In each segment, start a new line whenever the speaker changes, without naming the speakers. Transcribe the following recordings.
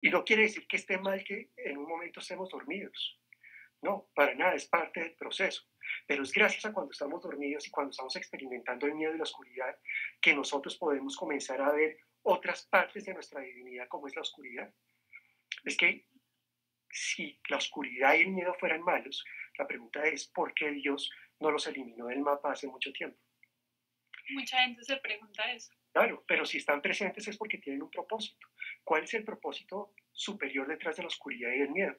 Y no quiere decir que esté mal que en un momento estemos dormidos. No, para nada, es parte del proceso. Pero es gracias a cuando estamos dormidos y cuando estamos experimentando el miedo y la oscuridad que nosotros podemos comenzar a ver otras partes de nuestra divinidad como es la oscuridad. Es que si la oscuridad y el miedo fueran malos, la pregunta es ¿por qué Dios no los eliminó del mapa hace mucho tiempo?
Mucha gente se pregunta eso.
Claro, pero si están presentes es porque tienen un propósito. ¿Cuál es el propósito superior detrás de la oscuridad y del miedo?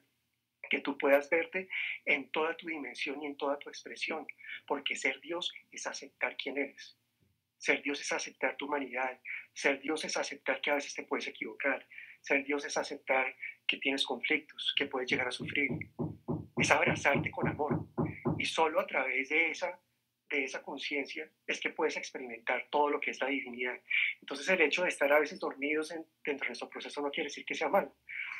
Que tú puedas verte en toda tu dimensión y en toda tu expresión, porque ser Dios es aceptar quién eres. Ser Dios es aceptar tu humanidad. Ser Dios es aceptar que a veces te puedes equivocar. Ser Dios es aceptar que tienes conflictos, que puedes llegar a sufrir. Es abrazarte con amor. Y solo a través de esa conciencia es que puedes experimentar todo lo que es la divinidad. Entonces el hecho de estar a veces dormidos dentro de nuestro proceso no quiere decir que sea malo,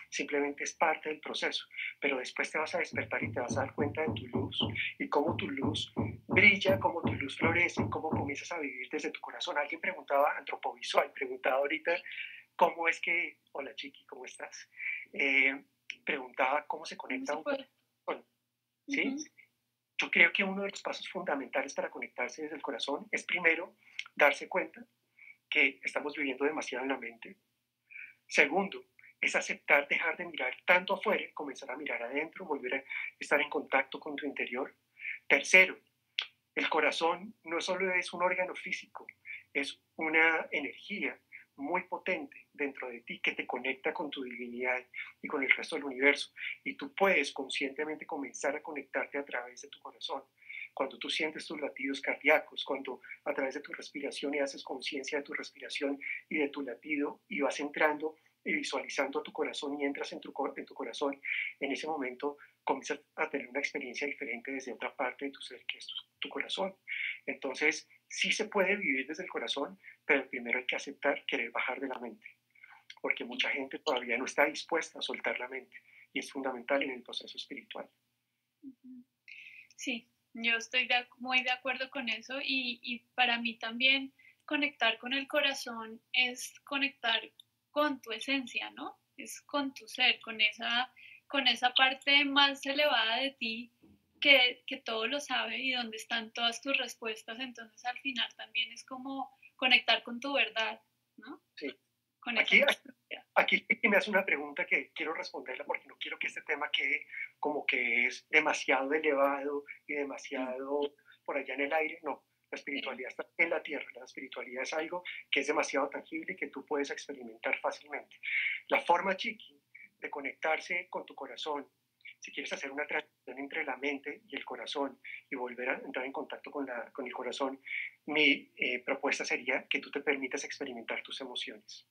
simplemente es parte del proceso, pero después te vas a despertar y te vas a dar cuenta de tu luz y cómo tu luz brilla, cómo tu luz florece, cómo comienzas a vivir desde tu corazón. Alguien preguntaba, antropovisual, preguntaba ahorita, ¿cómo es que, hola Chiqui, ¿cómo estás? Preguntaba cómo se
¿Cómo
conecta
se
un con
puede?
¿sí?
Ujú.
Yo creo que uno de los pasos fundamentales para conectarse desde el corazón es primero darse cuenta que estamos viviendo demasiado en la mente. Segundo, es aceptar dejar de mirar tanto afuera y comenzar a mirar adentro, volver a estar en contacto con tu interior. Tercero, el corazón no solo es un órgano físico, es una energía muy potente dentro de ti que te conecta con tu divinidad y con el resto del universo. Y tú puedes conscientemente comenzar a conectarte a través de tu corazón. Cuando tú sientes tus latidos cardíacos, cuando a través de tu respiración y haces conciencia de tu respiración y de tu latido y vas entrando y visualizando tu corazón y entras en tu corazón, en ese momento comienzas a tener una experiencia diferente desde otra parte de tu ser, que es tu corazón. Entonces, sí se puede vivir desde el corazón, pero primero hay que aceptar querer bajar de la mente, porque mucha gente todavía no está dispuesta a soltar la mente y es fundamental en el proceso espiritual.
Ujú. Sí, yo estoy muy de acuerdo con eso y para mí también conectar con el corazón es conectar con tu esencia, ¿no? Es con tu ser, con esa parte más elevada de ti que todo lo sabe y donde están todas tus respuestas. Entonces al final también es como conectar con tu verdad, ¿no?
Sí.
Con esa
Aquí,
presencia.
aquí me hace una pregunta que quiero responderla porque no quiero que este tema quede como que es demasiado elevado y
Mm,
demasiado por allá en el aire. No, la
sí.
espiritualidad está en la tierra. La espiritualidad es algo que es demasiado tangible y que tú puedes experimentar fácilmente. La forma chiqui de conectarse con tu corazón, si quieres hacer una transición entre la mente y el corazón y volver a entrar en contacto con el corazón, mi propuesta sería que tú te permitas experimentar tus emociones,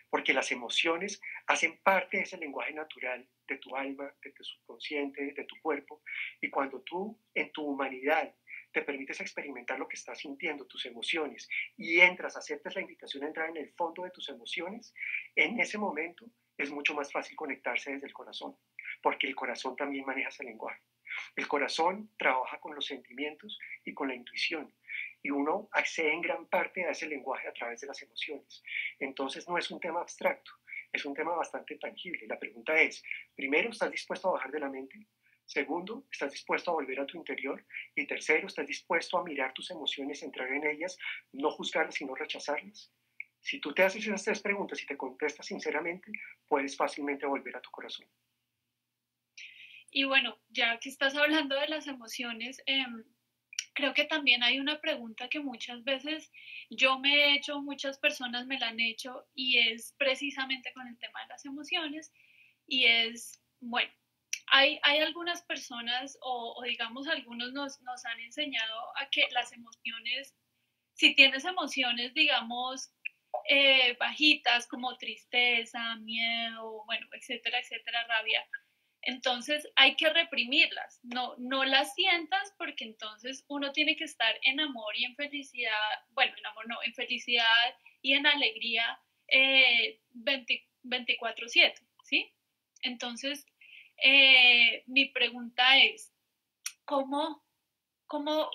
porque las emociones hacen parte de ese lenguaje natural de tu alma, de tu subconsciente, de tu cuerpo, y cuando tú en tu humanidad te permites experimentar lo que estás sintiendo, tus emociones, y entras, aceptas la invitación a entrar en el fondo de tus emociones, en ese momento es mucho más fácil conectarse desde el corazón, porque el corazón también maneja ese lenguaje. El corazón trabaja con los sentimientos y con la intuición, y uno accede en gran parte a ese lenguaje a través de las emociones. Entonces no es un tema abstracto, es un tema bastante tangible. La pregunta es, primero, ¿estás dispuesto a bajar de la mente? Segundo, ¿estás dispuesto a volver a tu interior? Y tercero, ¿estás dispuesto a mirar tus emociones, entrar en ellas, no juzgarlas, sino rechazarlas? Si tú te haces esas tres preguntas y te contestas sinceramente, puedes fácilmente volver a tu corazón.
Y bueno, ya que estás hablando de las emociones, creo que también hay una pregunta que muchas veces yo me he hecho, muchas personas me la han hecho, y es precisamente con el tema de las emociones, y es, bueno, hay algunas personas o digamos algunos nos han enseñado a que las emociones, si tienes emociones, digamos, bajitas como tristeza, miedo, bueno, etcétera, etcétera, rabia, entonces hay que reprimirlas, no las sientas porque entonces uno tiene que estar en amor y en felicidad, bueno, en amor no, en felicidad y en alegría 24/7, ¿sí? Entonces, mi pregunta es, ¿cómo, cómo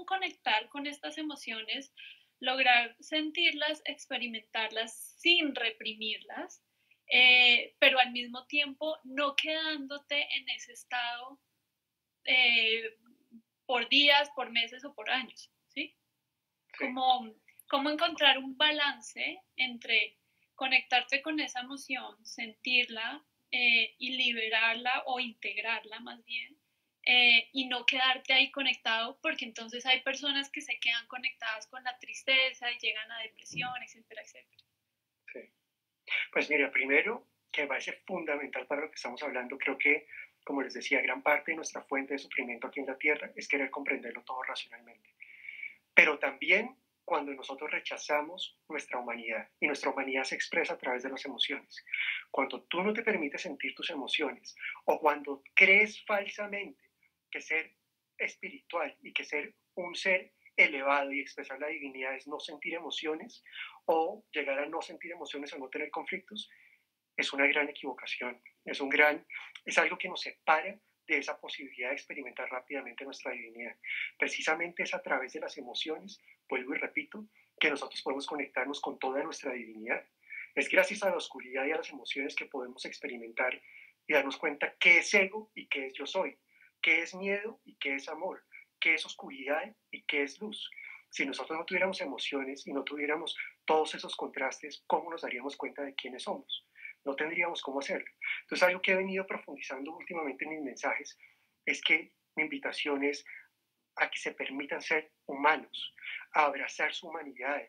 conectar con estas emociones, lograr sentirlas, experimentarlas sin reprimirlas? pero al mismo tiempo no quedándote en ese estado por días, por meses o por años, ¿sí?
Sí.
Cómo encontrar un balance entre conectarte con esa emoción, sentirla y liberarla o integrarla más bien, y no quedarte ahí conectado, porque entonces hay personas que se quedan conectadas con la tristeza y llegan a depresión, etcétera, etcétera.
Sí. Pues mira, primero, que me parece fundamental para lo que estamos hablando, creo que, como les decía, gran parte de nuestra fuente de sufrimiento aquí en la Tierra es querer comprenderlo todo racionalmente. Pero también cuando nosotros rechazamos nuestra humanidad, y nuestra humanidad se expresa a través de las emociones. Cuando tú no te permites sentir tus emociones, o cuando crees falsamente que ser espiritual y que ser un ser elevado y expresar la divinidad es no sentir emociones, o llegar a no sentir emociones o no tener conflictos, es una gran equivocación, es algo que nos separa de esa posibilidad de experimentar rápidamente nuestra divinidad. Precisamente es a través de las emociones, vuelvo y repito, que nosotros podemos conectarnos con toda nuestra divinidad. Es gracias a la oscuridad y a las emociones que podemos experimentar y darnos cuenta qué es ego y qué es yo soy, qué es miedo y qué es amor, qué es oscuridad y qué es luz. Si nosotros no tuviéramos emociones y no tuviéramos todos esos contrastes, ¿cómo nos daríamos cuenta de quiénes somos? No tendríamos cómo hacerlo. Entonces, algo que he venido profundizando últimamente en mis mensajes es que mi invitación es a que se permitan ser humanos, a abrazar su humanidad,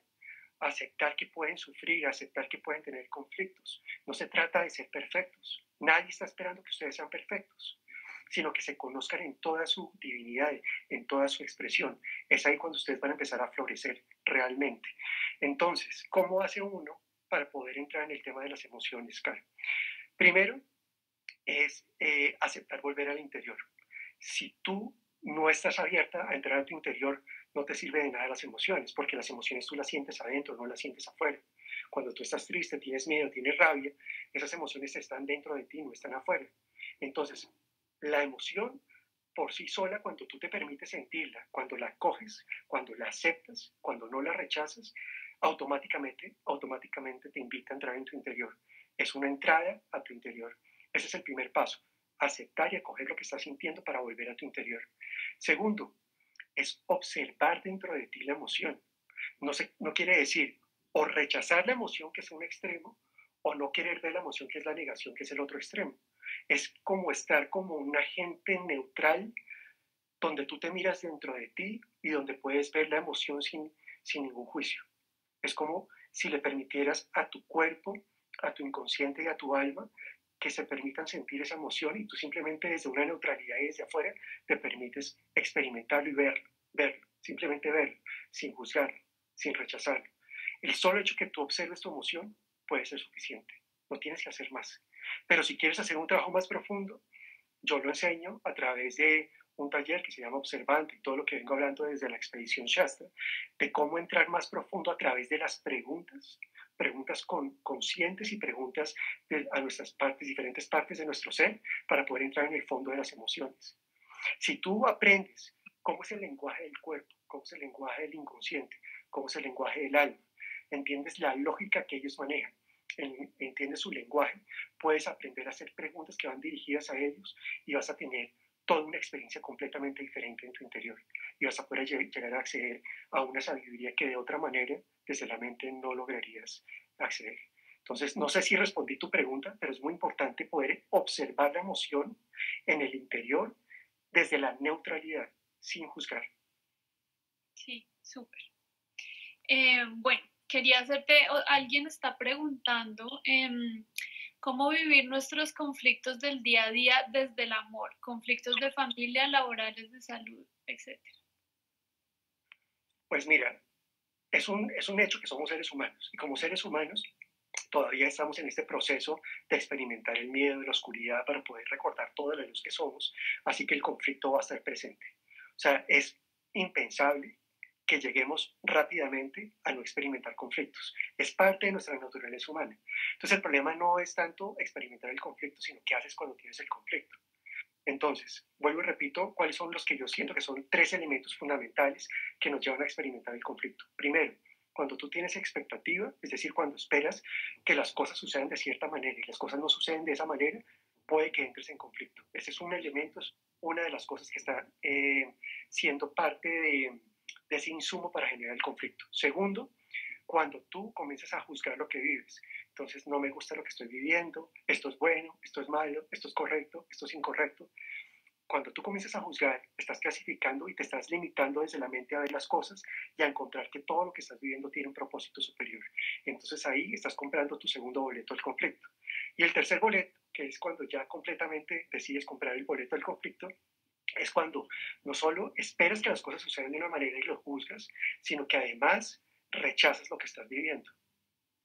a aceptar que pueden sufrir, a aceptar que pueden tener conflictos. No se trata de ser perfectos. Nadie está esperando que ustedes sean perfectos, sino que se conozcan en toda su divinidad, en toda su expresión. Es ahí cuando ustedes van a empezar a florecer realmente. Entonces, ¿cómo hace uno para poder entrar en el tema de las emociones, Carl? Primero es aceptar volver al interior. Si tú no estás abierta a entrar a tu interior, no te sirve de nada las emociones, porque las emociones tú las sientes adentro, no las sientes afuera. Cuando tú estás triste, tienes miedo, tienes rabia, esas emociones están dentro de ti, no están afuera. Entonces, la emoción por sí sola, cuando tú te permites sentirla, cuando la coges, cuando la aceptas, cuando no la rechazas, automáticamente te invita a entrar en tu interior. Es una entrada a tu interior. Ese es el primer paso, aceptar y acoger lo que estás sintiendo para volver a tu interior. Segundo, es observar dentro de ti la emoción. No quiere decir o rechazar la emoción, que es un extremo, o no querer ver la emoción, que es la negación, que es el otro extremo. Es como estar como un agente neutral donde tú te miras dentro de ti y donde puedes ver la emoción sin ningún juicio. Es como si le permitieras a tu cuerpo, a tu inconsciente y a tu alma que se permitan sentir esa emoción, y tú simplemente desde una neutralidad y desde afuera te permites experimentarlo y verlo, simplemente verlo, sin juzgarlo, sin rechazarlo. El solo hecho que tú observes tu emoción puede ser suficiente, no tienes que hacer más. Pero si quieres hacer un trabajo más profundo, yo lo enseño a través de un taller que se llama Observando, y todo lo que vengo hablando desde la expedición Shasta, de cómo entrar más profundo a través de las preguntas conscientes y preguntas a nuestras partes, diferentes partes de nuestro ser, para poder entrar en el fondo de las emociones. Si tú aprendes cómo es el lenguaje del cuerpo, cómo es el lenguaje del inconsciente, cómo es el lenguaje del alma, entiendes la lógica que ellos manejan, entiendes su lenguaje, puedes aprender a hacer preguntas que van dirigidas a ellos, y vas a tener toda una experiencia completamente diferente en tu interior, y vas a poder llegar a acceder a una sabiduría que de otra manera desde la mente no lograrías acceder. Entonces, no sé si respondí tu pregunta, pero es muy importante poder observar la emoción en el interior desde la neutralidad, sin juzgar.
Sí, súper. Bueno, quería hacerte, alguien está preguntando cómo vivir nuestros conflictos del día a día desde el amor, conflictos de familia, laborales, de salud, etcétera.
Pues mira, es un hecho que somos seres humanos, y como seres humanos todavía estamos en este proceso de experimentar el miedo y la oscuridad para poder recordar toda la luz que somos, así que el conflicto va a estar presente. O sea, es impensable que lleguemos rápidamente a no experimentar conflictos. Es parte de nuestra naturaleza humana. Entonces el problema no es tanto experimentar el conflicto, sino qué haces cuando tienes el conflicto. Entonces, vuelvo y repito, cuáles son los que yo siento que son 3 elementos fundamentales que nos llevan a experimentar el conflicto. Primero, Cuando tú tienes expectativa, es decir, cuando esperas que las cosas sucedan de cierta manera y las cosas no suceden de esa manera, puede que entres en conflicto. Ese es un elemento, es una de las cosas que está siendo parte de ese insumo para generar el conflicto. Segundo, cuando tú comienzas a juzgar lo que vives. Entonces, no me gusta lo que estoy viviendo, esto es bueno, esto es malo, esto es correcto, esto es incorrecto. Cuando tú comienzas a juzgar, estás clasificando y te estás limitando desde la mente a ver las cosas y a encontrar que todo lo que estás viviendo tiene un propósito superior. Entonces ahí estás comprando tu segundo boleto del conflicto. Y el tercer boleto, que es cuando ya completamente decides comprar el boleto del conflicto, es cuando no solo esperas que las cosas sucedan de una manera y lo juzgas, sino que además rechazas lo que estás viviendo,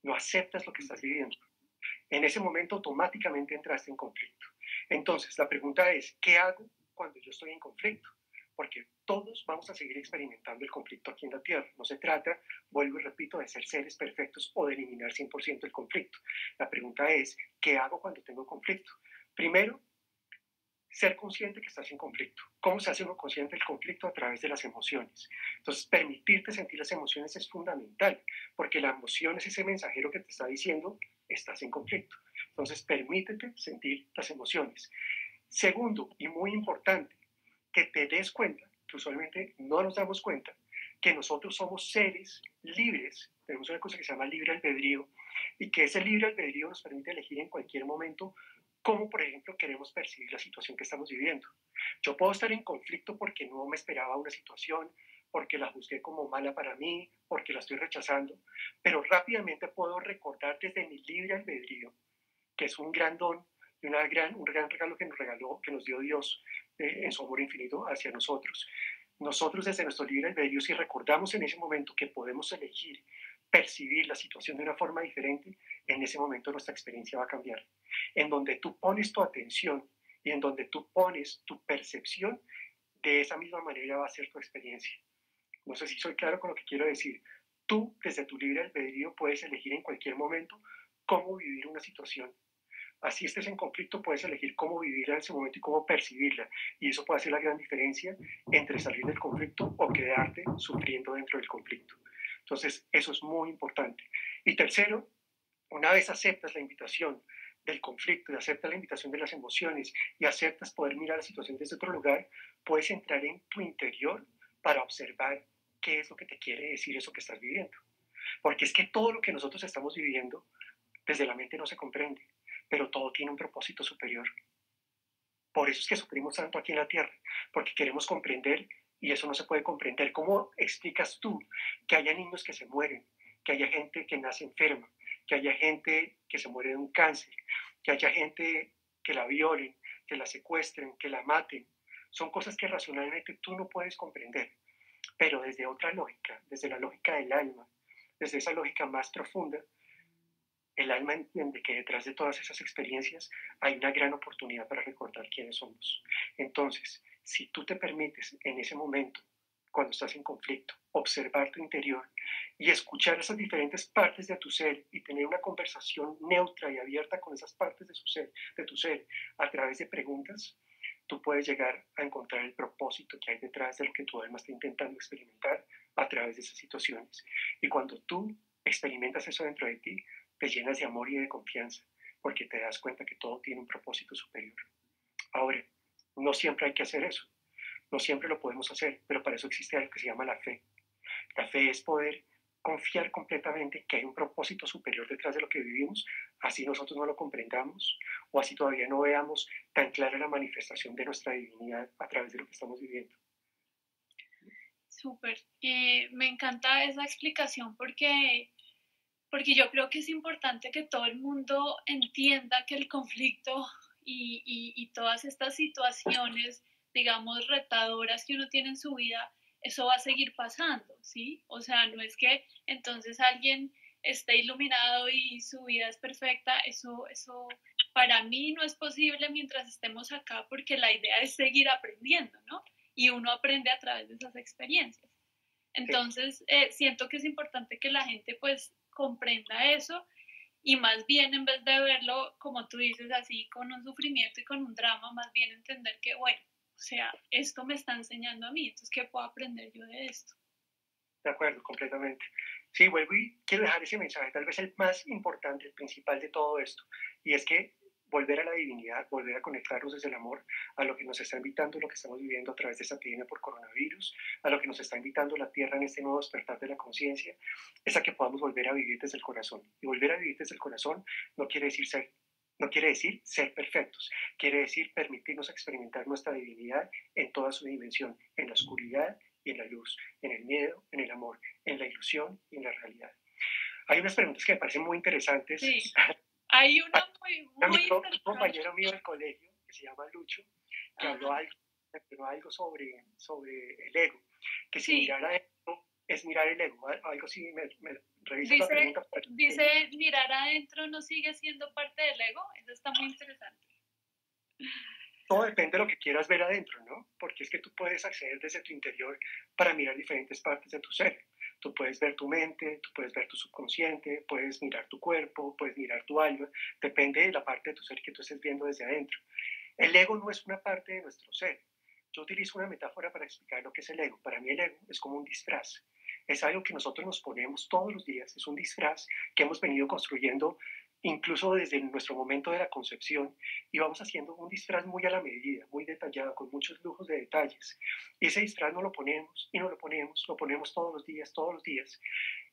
no aceptas lo que estás viviendo. En ese momento automáticamente entraste en conflicto. Entonces, la pregunta es, ¿qué hago cuando yo estoy en conflicto? Porque todos vamos a seguir experimentando el conflicto aquí en la Tierra. No se trata, vuelvo y repito, de ser seres perfectos o de eliminar 100% el conflicto. La pregunta es, ¿qué hago cuando tengo conflicto? Primero, ser consciente que estás en conflicto. ¿Cómo se hace uno consciente del conflicto? A través de las emociones. Entonces, permitirte sentir las emociones es fundamental, porque la emoción es ese mensajero que te está diciendo, estás en conflicto. Entonces, permítete sentir las emociones. Segundo, y muy importante, que te des cuenta, que usualmente no nos damos cuenta, que nosotros somos seres libres, tenemos una cosa que se llama libre albedrío, y que ese libre albedrío nos permite elegir en cualquier momento cómo, por ejemplo, queremos percibir la situación que estamos viviendo. Yo puedo estar en conflicto porque no me esperaba una situación, porque la juzgué como mala para mí, porque la estoy rechazando, pero rápidamente puedo recordar desde mi libre albedrío, que es un gran don y un gran regalo que nos regaló, que nos dio Dios en su amor infinito hacia nosotros. Nosotros desde nuestro libre albedrío, si recordamos en ese momento que podemos elegir percibir la situación de una forma diferente, en ese momento nuestra experiencia va a cambiar. En donde tú pones tu atención y en donde tú pones tu percepción, de esa misma manera va a ser tu experiencia. No sé si soy claro con lo que quiero decir. Tú, desde tu libre albedrío, puedes elegir en cualquier momento cómo vivir una situación. Así estés en conflicto, puedes elegir cómo vivirla en ese momento y cómo percibirla. Y eso puede hacer la gran diferencia entre salir del conflicto o quedarte sufriendo dentro del conflicto. Entonces, eso es muy importante. Y tercero, una vez aceptas la invitación del conflicto y aceptas la invitación de las emociones y aceptas poder mirar la situación desde otro lugar, puedes entrar en tu interior para observar qué es lo que te quiere decir eso que estás viviendo. Porque es que todo lo que nosotros estamos viviendo desde la mente no se comprende, pero todo tiene un propósito superior. Por eso es que sufrimos tanto aquí en la Tierra, porque queremos comprender y eso no se puede comprender. ¿Cómo explicas tú que haya niños que se mueren, que haya gente que nace enferma, que haya gente que se muere de un cáncer, que haya gente que la violen, que la secuestren, que la maten? Son cosas que racionalmente tú no puedes comprender, pero desde otra lógica, desde la lógica del alma, desde esa lógica más profunda, el alma entiende que detrás de todas esas experiencias hay una gran oportunidad para recordar quiénes somos. Entonces, si tú te permites en ese momento, cuando estás en conflicto, observar tu interior y escuchar esas diferentes partes de tu ser y tener una conversación neutra y abierta con esas partes de tu ser a través de preguntas, tú puedes llegar a encontrar el propósito que hay detrás de lo que tu alma está intentando experimentar a través de esas situaciones. Y cuando tú experimentas eso dentro de ti, te llenas de amor y de confianza, porque te das cuenta que todo tiene un propósito superior. Ahora, no siempre hay que hacer eso, no siempre lo podemos hacer, pero para eso existe algo que se llama la fe. La fe es poder confiar completamente que hay un propósito superior detrás de lo que vivimos, así nosotros no lo comprendamos o así todavía no veamos tan clara la manifestación de nuestra divinidad a través de lo que estamos viviendo.
Súper. Me encanta esa explicación porque yo creo que es importante que todo el mundo entienda que el conflicto y todas estas situaciones, digamos, retadoras que uno tiene en su vida, eso va a seguir pasando, ¿sí? O sea, no es que entonces alguien esté iluminado y su vida es perfecta, eso para mí no es posible mientras estemos acá porque la idea es seguir aprendiendo, ¿no? Y uno aprende a través de esas experiencias. Entonces, siento que es importante que la gente pues comprenda eso y más bien en vez de verlo, como tú dices, así con un sufrimiento y con un drama, más bien entender que, bueno, o sea, esto me está enseñando a mí, entonces, ¿qué puedo aprender yo de esto?
De acuerdo, completamente. Sí, vuelvo y quiero dejar ese mensaje, tal vez el más importante, el principal de todo esto, y es que volver a la divinidad, volver a conectarnos desde el amor, a lo que nos está invitando lo que estamos viviendo a través de esta epidemia por coronavirus, a lo que nos está invitando la Tierra en este nuevo despertar de la conciencia, es a que podamos volver a vivir desde el corazón. Y volver a vivir desde el corazón no quiere decir ser perfectos, quiere decir permitirnos experimentar nuestra divinidad en toda su dimensión, en la oscuridad y en la luz, en el miedo, en el amor, en la ilusión y en la realidad. Hay unas preguntas que me parecen muy interesantes.
Sí, hay una muy
Un
interesante.
compañero mío del colegio, que se llama Lucho, que
Ajá.
habló algo sobre el ego, que si
Sí,
mirar a ego es mirar el ego, algo así, me revisas la
dice,
pregunta.
dice, mirar adentro no sigue siendo parte del ego. Eso está muy interesante.
Todo depende de lo que quieras ver adentro, ¿no? Porque es que tú puedes acceder desde tu interior para mirar diferentes partes de tu ser. Tú puedes ver tu mente, tú puedes ver tu subconsciente, puedes mirar tu cuerpo, puedes mirar tu alma. Depende de la parte de tu ser que tú estés viendo desde adentro. El ego no es una parte de nuestro ser. Yo utilizo una metáfora para explicar lo que es el ego. Para mí el ego es como un disfraz. Es algo que nosotros nos ponemos todos los días. Es un disfraz que hemos venido construyendo incluso desde nuestro momento de la concepción y vamos haciendo un disfraz muy a la medida, muy detallado, con muchos lujos de detalles. Y ese disfraz no lo ponemos y no lo ponemos todos los días.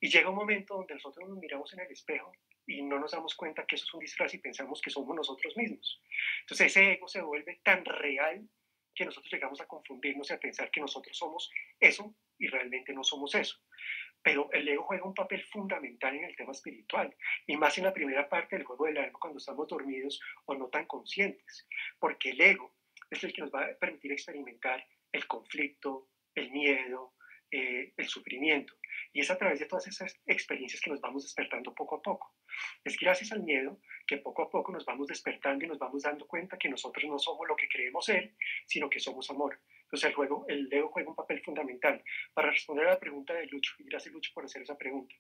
Y llega un momento donde nosotros nos miramos en el espejo y no nos damos cuenta que eso es un disfraz y pensamos que somos nosotros mismos. Entonces ese ego se vuelve tan real que nosotros llegamos a confundirnos y a pensar que nosotros somos eso y realmente no somos eso. Pero el ego juega un papel fundamental en el tema espiritual y más en la primera parte del juego del alma cuando estamos dormidos o no tan conscientes, porque el ego es el que nos va a permitir experimentar el conflicto, el miedo, el sufrimiento. Y es a través de todas esas experiencias que nos vamos despertando poco a poco. Es gracias al miedo que poco a poco nos vamos despertando y nos vamos dando cuenta que nosotros no somos lo que creemos ser, sino que somos amor. Entonces el ego juega un papel fundamental. Para responder a la pregunta de Lucho, y gracias Lucho por hacer esa pregunta,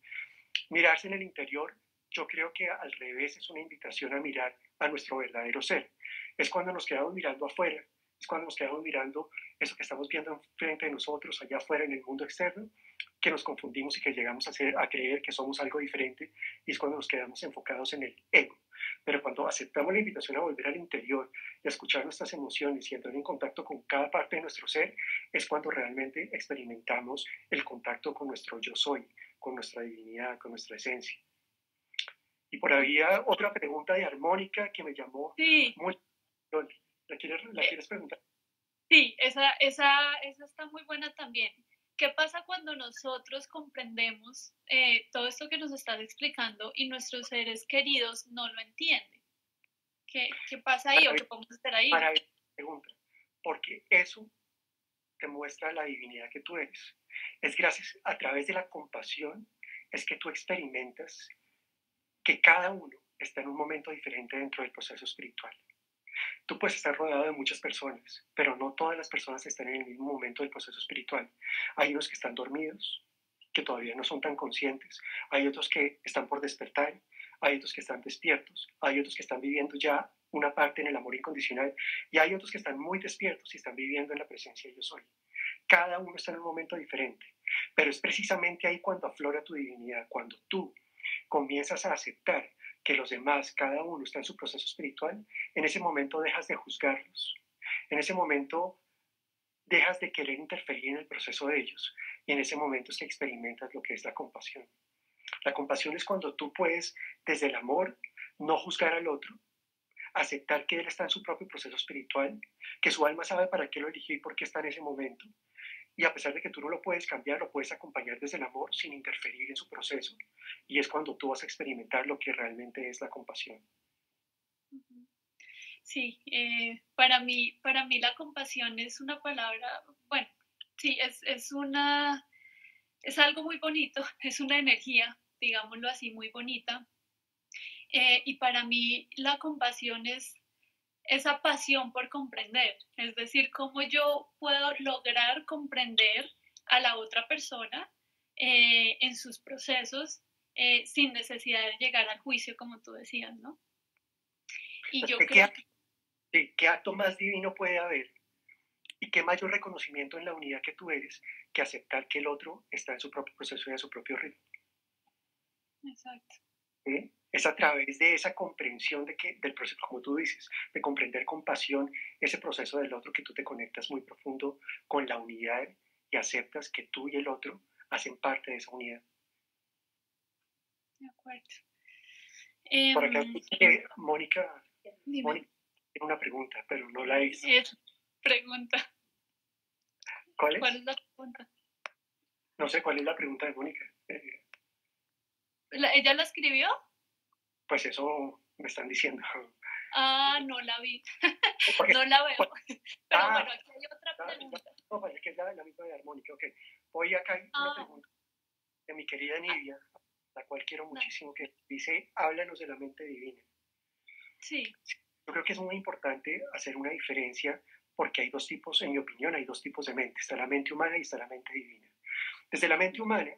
mirarse en el interior, yo creo que al revés es una invitación a mirar a nuestro verdadero ser. Es cuando nos quedamos mirando afuera, es cuando nos quedamos mirando eso que estamos viendo frente de nosotros, allá afuera en el mundo externo, que nos confundimos y que llegamos a creer que somos algo diferente y es cuando nos quedamos enfocados en el ego. Pero cuando aceptamos la invitación a volver al interior y a escuchar nuestras emociones y entrar en contacto con cada parte de nuestro ser, es cuando realmente experimentamos el contacto con nuestro yo soy, con nuestra divinidad, con nuestra esencia. Y por ahí había otra pregunta de armónica que me llamó
Sí,
mucho. ¿La quieres preguntar?
sí, esa está muy buena también. ¿Qué pasa cuando nosotros comprendemos todo esto que nos estás explicando y nuestros seres queridos no lo entienden? ¿Qué pasa ahí o qué podemos hacer ahí?
Maravillosa pregunta, porque eso te muestra la divinidad que tú eres. Es gracias a través de la compasión es que tú experimentas que cada uno está en un momento diferente dentro del proceso espiritual. Tú puedes estar rodeado de muchas personas, pero no todas las personas están en el mismo momento del proceso espiritual. Hay unos que están dormidos, que todavía no son tan conscientes. Hay otros que están por despertar. Hay otros que están despiertos. Hay otros que están viviendo ya una parte en el amor incondicional. Y hay otros que están muy despiertos y están viviendo en la presencia de yo soy. Cada uno está en un momento diferente. Pero es precisamente ahí cuando aflora tu divinidad, cuando tú comienzas a aceptar que los demás, cada uno está en su proceso espiritual, en ese momento dejas de juzgarlos. En ese momento dejas de querer interferir en el proceso de ellos. Y en ese momento es que experimentas lo que es la compasión. La compasión es cuando tú puedes, desde el amor, no juzgar al otro, aceptar que él está en su propio proceso espiritual, que su alma sabe para qué lo eligió y por qué está en ese momento, y a pesar de que tú no lo puedes cambiar, lo puedes acompañar desde el amor sin interferir en su proceso. Y es cuando tú vas a experimentar lo que realmente es la compasión.
Sí, para mí la compasión es una palabra, bueno, sí, es algo muy bonito, es una energía, digámoslo así, muy bonita. Y para mí la compasión es esa pasión por comprender, es decir, cómo yo puedo lograr comprender a la otra persona en sus procesos sin necesidad de llegar al juicio, como tú decías, ¿no? Y yo
¿Qué,
creo que
¿Qué acto más divino puede haber? ¿Y qué mayor reconocimiento en la unidad que tú eres que aceptar que el otro está en su propio proceso y en su propio ritmo?
Exacto.
¿Sí? Es a través de esa comprensión del proceso, como tú dices, de comprender con pasión ese proceso del otro, que tú te conectas muy profundo con la unidad y aceptas que tú y el otro hacen parte de esa unidad.
De acuerdo.
Por acá, Mónica
Dime.
tiene una pregunta, pero no la hizo.
Pregunta.
¿Cuál
¿Cuál
es?
es la pregunta?
No sé cuál es la pregunta de Mónica.
¿Ella la escribió?
Pues eso me están diciendo.
Ah, no la vi.
Porque,
No la veo. Pero bueno, aquí hay otra
no,
pregunta.
no, parece que es la misma de Armónica. Ok. Hoy acá hay una pregunta de mi querida Nidia, la cual quiero muchísimo, que dice: háblanos de la mente divina.
Sí.
Yo creo que es muy importante hacer una diferencia, porque hay dos tipos, en mi opinión, hay dos tipos de mente. Está la mente humana y está la mente divina. Desde la mente humana,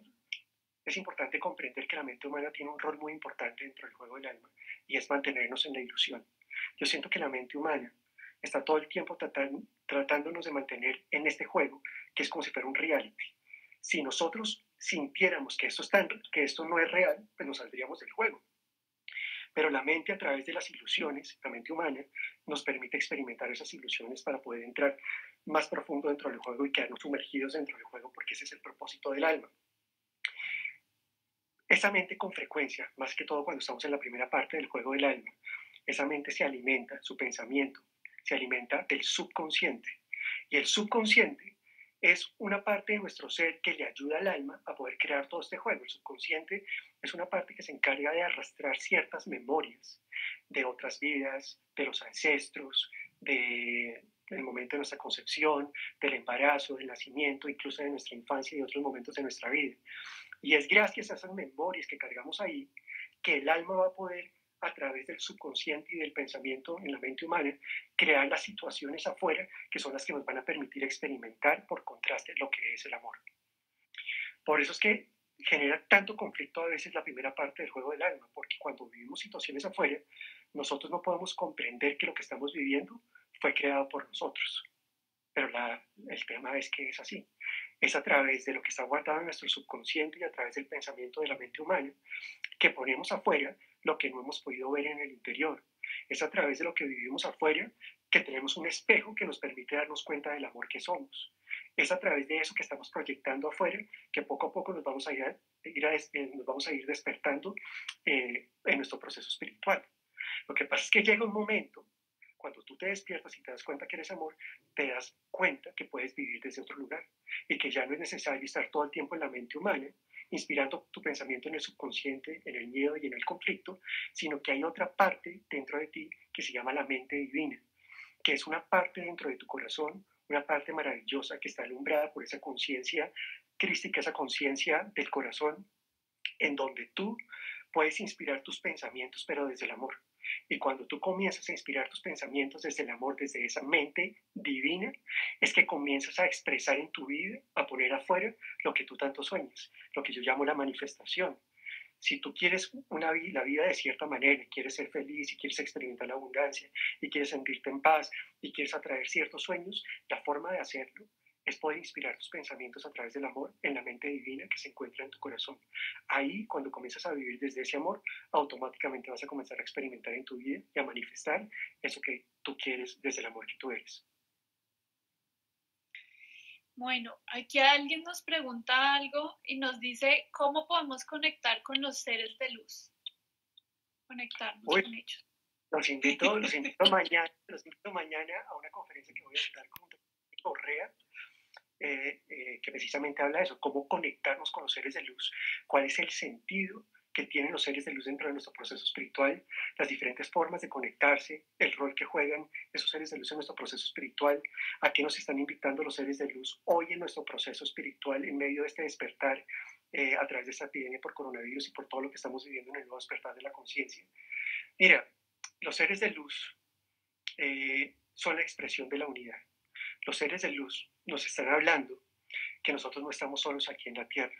es importante comprender que la mente humana tiene un rol muy importante dentro del juego del alma, y es mantenernos en la ilusión. Yo siento que la mente humana está todo el tiempo tratándonos de mantener en este juego, que es como si fuera un reality. Si nosotros sintiéramos que que esto no es real, pues nos saldríamos del juego. Pero la mente, a través de las ilusiones, la mente humana, nos permite experimentar esas ilusiones para poder entrar más profundo dentro del juego y quedarnos sumergidos dentro del juego, porque ese es el propósito del alma. Esa mente, con frecuencia, más que todo cuando estamos en la primera parte del juego del alma, esa mente se alimenta, su pensamiento se alimenta del subconsciente. Y el subconsciente es una parte de nuestro ser que le ayuda al alma a poder crear todo este juego. El subconsciente es una parte que se encarga de arrastrar ciertas memorias de otras vidas, de los ancestros, del momento de nuestra concepción, del embarazo, del nacimiento, incluso de nuestra infancia y otros momentos de nuestra vida. Y es gracias a esas memorias que cargamos ahí que el alma va a poder, a través del subconsciente y del pensamiento en la mente humana, crear las situaciones afuera que son las que nos van a permitir experimentar, por contraste, lo que es el amor. Por eso es que genera tanto conflicto a veces la primera parte del juego del alma, porque cuando vivimos situaciones afuera, nosotros no podemos comprender que lo que estamos viviendo fue creado por nosotros. Pero el tema es que es así. Es a través de lo que está guardado en nuestro subconsciente y a través del pensamiento de la mente humana que ponemos afuera lo que no hemos podido ver en el interior. Es a través de lo que vivimos afuera que tenemos un espejo que nos permite darnos cuenta del amor que somos. Es a través de eso que estamos proyectando afuera que poco a poco nos vamos a ir despertando en nuestro proceso espiritual. Lo que pasa es que llega un momento, cuando tú te despiertas y te das cuenta que eres amor, te das cuenta que puedes vivir desde otro lugar y que ya no es necesario estar todo el tiempo en la mente humana, inspirando tu pensamiento en el subconsciente, en el miedo y en el conflicto, sino que hay otra parte dentro de ti que se llama la mente divina, que es una parte dentro de tu corazón, una parte maravillosa que está alumbrada por esa conciencia crística, esa conciencia del corazón, en donde tú puedes inspirar tus pensamientos, pero desde el amor. Y cuando tú comienzas a inspirar tus pensamientos desde el amor, desde esa mente divina, es que comienzas a expresar en tu vida, a poner afuera lo que tú tanto sueñas, lo que yo llamo la manifestación. Si tú quieres la vida de cierta manera, y quieres ser feliz, y quieres experimentar la abundancia, y quieres sentirte en paz, y quieres atraer ciertos sueños, la forma de hacerlo es poder inspirar tus pensamientos a través del amor en la mente divina que se encuentra en tu corazón. Ahí, cuando comienzas a vivir desde ese amor, automáticamente vas a comenzar a experimentar en tu vida y a manifestar eso que tú quieres desde el amor que tú eres.
Bueno, aquí alguien nos pregunta algo y nos dice, ¿cómo podemos conectar con los seres de luz? Conectarnos con ellos.
Los invito mañana a una conferencia que voy a estar con Correa, que precisamente habla de eso, cómo conectarnos con los seres de luz, cuál es el sentido que tienen los seres de luz dentro de nuestro proceso espiritual, las diferentes formas de conectarse, el rol que juegan esos seres de luz en nuestro proceso espiritual, a qué nos están invitando los seres de luz hoy en nuestro proceso espiritual en medio de este despertar a través de esta epidemia por coronavirus y por todo lo que estamos viviendo en el nuevo despertar de la conciencia. Mira, los seres de luz son la expresión de la unidad. Los seres de luz nos están hablando que nosotros no estamos solos aquí en la Tierra.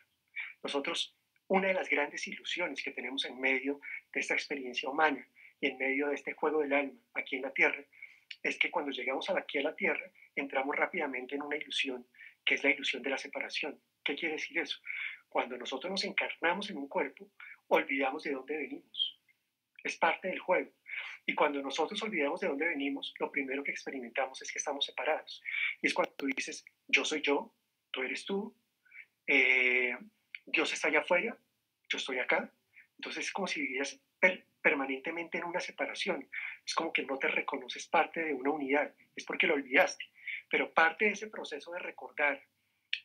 Nosotros, una de las grandes ilusiones que tenemos en medio de esta experiencia humana y en medio de este juego del alma aquí en la Tierra, es que cuando llegamos aquí a la Tierra, entramos rápidamente en una ilusión, que es la ilusión de la separación. ¿Qué quiere decir eso? Cuando nosotros nos encarnamos en un cuerpo, olvidamos de dónde venimos. Es parte del juego. Y cuando nosotros olvidamos de dónde venimos, lo primero que experimentamos es que estamos separados. Y es cuando tú dices, yo soy yo, tú eres tú, eh, Dios está allá afuera, yo estoy acá. Entonces es como si vivieras permanentemente en una separación. Es como que no te reconoces parte de una unidad, es porque lo olvidaste. Pero parte de ese proceso de recordar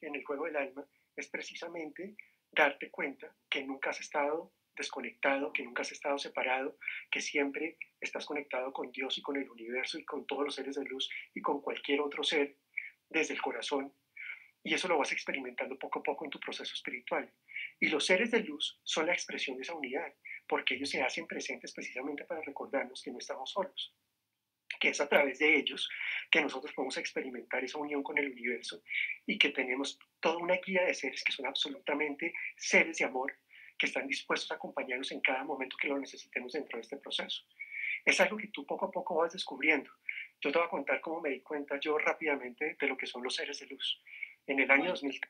en el juego del alma es precisamente darte cuenta que nunca has estado desconectado, que nunca has estado separado, que siempre estás conectado con Dios y con el universo y con todos los seres de luz y con cualquier otro ser desde el corazón. Y eso lo vas experimentando poco a poco en tu proceso espiritual. Y los seres de luz son la expresión de esa unidad, porque ellos se hacen presentes precisamente para recordarnos que no estamos solos, que es a través de ellos que nosotros podemos experimentar esa unión con el universo y que tenemos toda una guía de seres que son absolutamente seres de amor, que están dispuestos a acompañarnos en cada momento que lo necesitemos dentro de este proceso. Es algo que tú poco a poco vas descubriendo. Yo te voy a contar cómo me di cuenta yo rápidamente de lo que son los seres de luz. En el año
Bueno,
2000,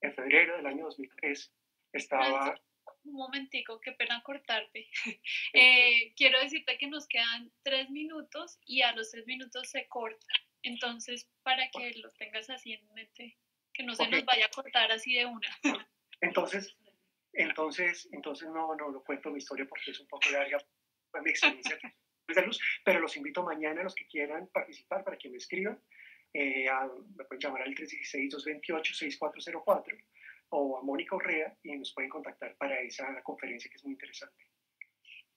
en febrero del año 2003, estaba...
Francisco, un momentico, qué pena cortarte. Quiero decirte que nos quedan 3 minutos y a los 3 minutos se corta. Entonces, para que lo tengas así en mente, que no se
Ok,
nos vaya a cortar así de una.
entonces, no lo cuento mi historia porque es un poco larga, fue mi experiencia de luz, pero los invito mañana a los que quieran participar para que me escriban. Me pueden llamar al 316-228-6404 o a Mónica Urrea y nos pueden contactar para esa conferencia que es muy interesante.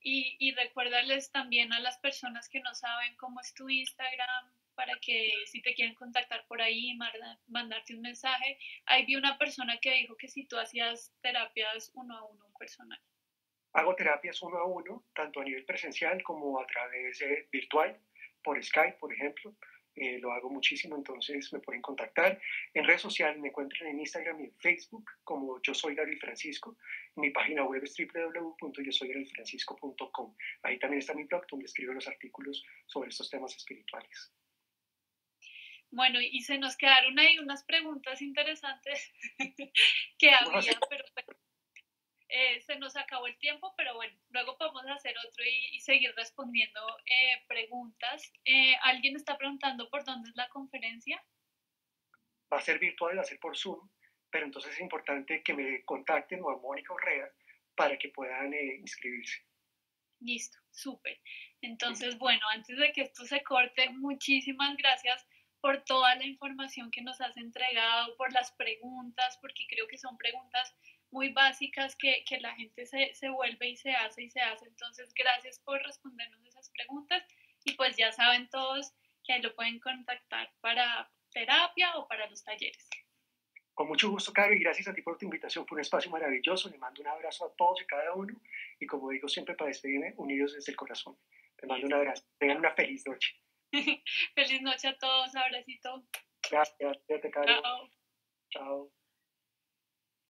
Y recuérdales también a las personas que no saben cómo es tu Instagram, para que si te quieren contactar por ahí, mandarte un mensaje. Ahí vi una persona que dijo que si tú hacías terapias uno a uno, un personal.
Hago terapias uno a uno, tanto a nivel presencial como a través virtual, por Skype, por ejemplo. Lo hago muchísimo, entonces me pueden contactar. En redes sociales me encuentran en Instagram y en Facebook como Yo Soy Gabriel Francisco. Mi página web es www.yosoygabrielfrancisco.com. Ahí también está mi blog donde escribo los artículos sobre estos temas espirituales.
Bueno, y se nos quedaron ahí unas preguntas interesantes que había, pero se nos acabó el tiempo, pero bueno, luego podemos hacer otro y seguir respondiendo preguntas. ¿Alguien está preguntando por dónde es la conferencia?
Va a ser virtual, va a ser por Zoom, pero entonces es importante que me contacten o a Mónica Orrea para que puedan inscribirse.
Listo, súper. Entonces, bueno, antes de que esto se corte, muchísimas gracias por toda la información que nos has entregado, por las preguntas, porque creo que son preguntas muy básicas que la gente se vuelve y se hace y se hace. Entonces, gracias por respondernos esas preguntas y pues ya saben todos que ahí lo pueden contactar para terapia o para los talleres.
Con mucho gusto, Caro, y gracias a ti por tu invitación. Fue un espacio maravilloso. Le mando un abrazo a todos y cada uno. Y como digo siempre para despedirme, unidos desde el corazón. Te mando un abrazo. Tengan una feliz noche.
Feliz noche a todos. Abracito.
Gracias. Cuídate, Caro.
Chao.
Chao.